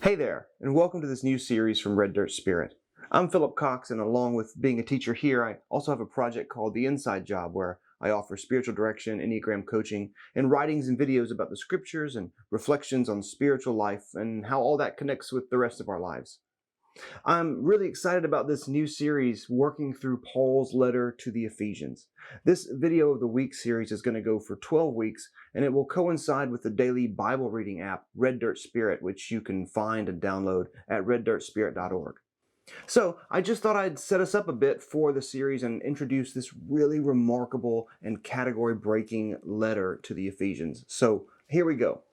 Hey there, and welcome to this new series from Red Dirt Spirit. I'm Philip Cox, and along with being a teacher here, I also have a project called The Inside Job, where I offer spiritual direction, Enneagram coaching, and writings and videos about the scriptures and reflections on spiritual life and how all that connects with the rest of our lives. I'm really excited about this new series working through Paul's letter to the Ephesians. This video of the week series is going to go for 12 weeks, and it will coincide with the daily Bible reading app, Red Dirt Spirit, which you can find and download at reddirtspirit.org. So I just thought I'd set us up a bit for the series and introduce this really remarkable and category-breaking letter to the Ephesians. So here we go.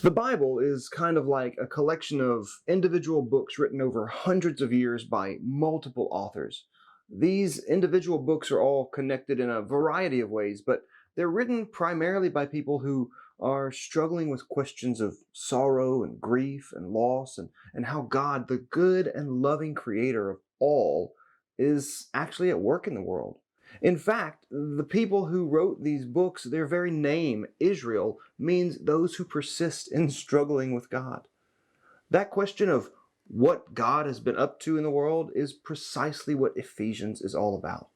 The Bible is kind of like a collection of individual books written over hundreds of years by multiple authors. These individual books are all connected in a variety of ways, but they're written primarily by people who are struggling with questions of sorrow and grief and loss and how God, the good and loving creator of all, is actually at work in the world. In fact, the people who wrote these books, their very name, Israel, means those who persist in struggling with God. That question of what God has been up to in the world is precisely what Ephesians is all about.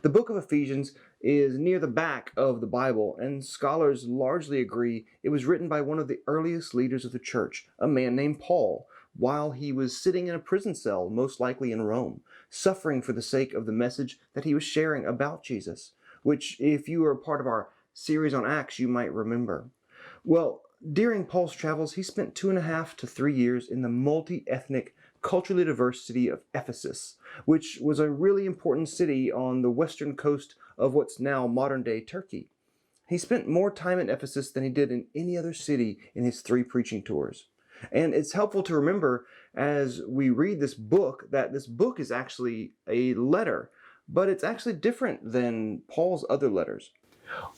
The book of Ephesians is near the back of the Bible, and scholars largely agree it was written by one of the earliest leaders of the church, a man named Paul, while he was sitting in a prison cell, most likely in Rome, suffering for the sake of the message that he was sharing about Jesus, which, if you were a part of our series on Acts, you might remember. Well, during Paul's travels, he spent 2.5 to 3 years in the multi-ethnic, culturally diverse city of Ephesus, which was a really important city on the western coast of what's now modern-day Turkey. He spent more time in Ephesus than he did in any other city in his 3 preaching tours. And it's helpful to remember as we read this book that this book is actually a letter, but it's actually different than Paul's other letters.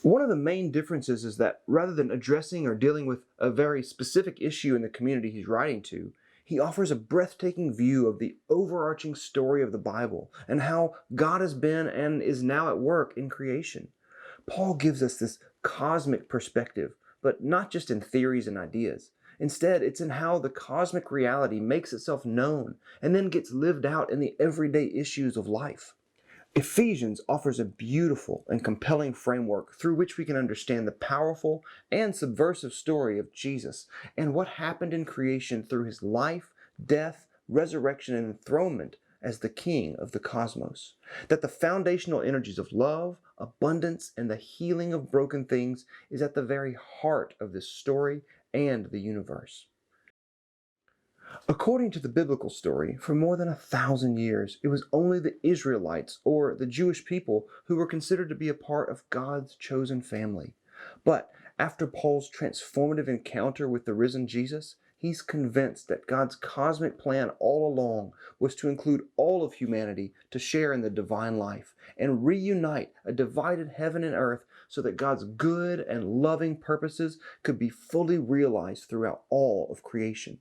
One of the main differences is that rather than addressing or dealing with a very specific issue in the community he's writing to, he offers a breathtaking view of the overarching story of the Bible and how God has been and is now at work in creation. Paul gives us this cosmic perspective, but not just in theories and ideas. Instead, it's in how the cosmic reality makes itself known and then gets lived out in the everyday issues of life. Ephesians offers a beautiful and compelling framework through which we can understand the powerful and subversive story of Jesus and what happened in creation through his life, death, resurrection, and enthronement as the King of the cosmos. That the foundational energies of love, abundance, and the healing of broken things is at the very heart of this story and the universe. According to the biblical story, for more than 1,000 years, it was only the Israelites, or the Jewish people, who were considered to be a part of God's chosen family. But after Paul's transformative encounter with the risen Jesus, he's convinced that God's cosmic plan all along was to include all of humanity to share in the divine life and reunite a divided heaven and earth so that God's good and loving purposes could be fully realized throughout all of creation.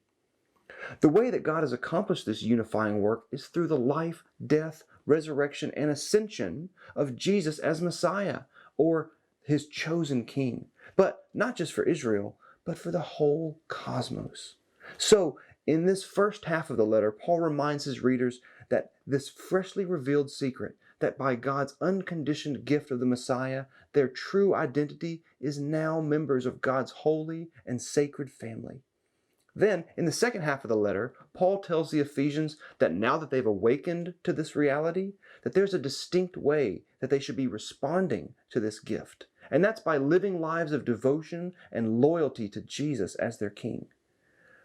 The way that God has accomplished this unifying work is through the life, death, resurrection, and ascension of Jesus as Messiah, or his chosen king. But not just for Israel, but for the whole cosmos. So, in this first half of the letter, Paul reminds his readers that this freshly revealed secret, that by God's unconditioned gift of the Messiah, their true identity is now members of God's holy and sacred family. Then, in the second half of the letter, Paul tells the Ephesians that now that they've awakened to this reality, that there's a distinct way that they should be responding to this gift. And that's by living lives of devotion and loyalty to Jesus as their King.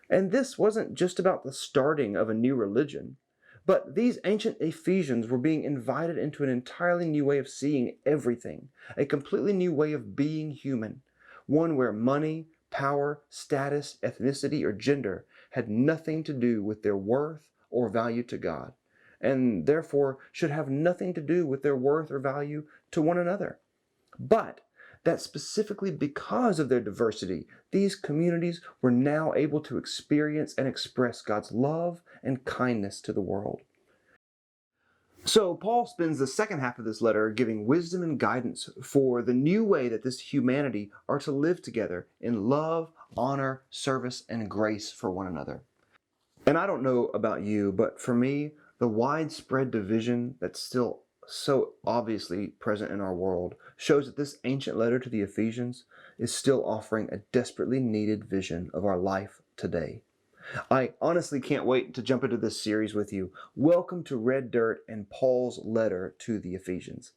And this wasn't just about the starting of a new religion, but these ancient Ephesians were being invited into an entirely new way of seeing everything, a completely new way of being human, one where money, power, status, ethnicity, or gender had nothing to do with their worth or value to God, and therefore should have nothing to do with their worth or value to one another. But that specifically because of their diversity, these communities were now able to experience and express God's love and kindness to the world. So Paul spends the second half of this letter giving wisdom and guidance for the new way that this humanity are to live together in love, honor, service, and grace for one another. And I don't know about you, but for me, the widespread division that's still so obviously present in our world shows that this ancient letter to the Ephesians is still offering a desperately needed vision of our life today. I honestly can't wait to jump into this series with you. Welcome to Red Dirt and Paul's letter to the Ephesians.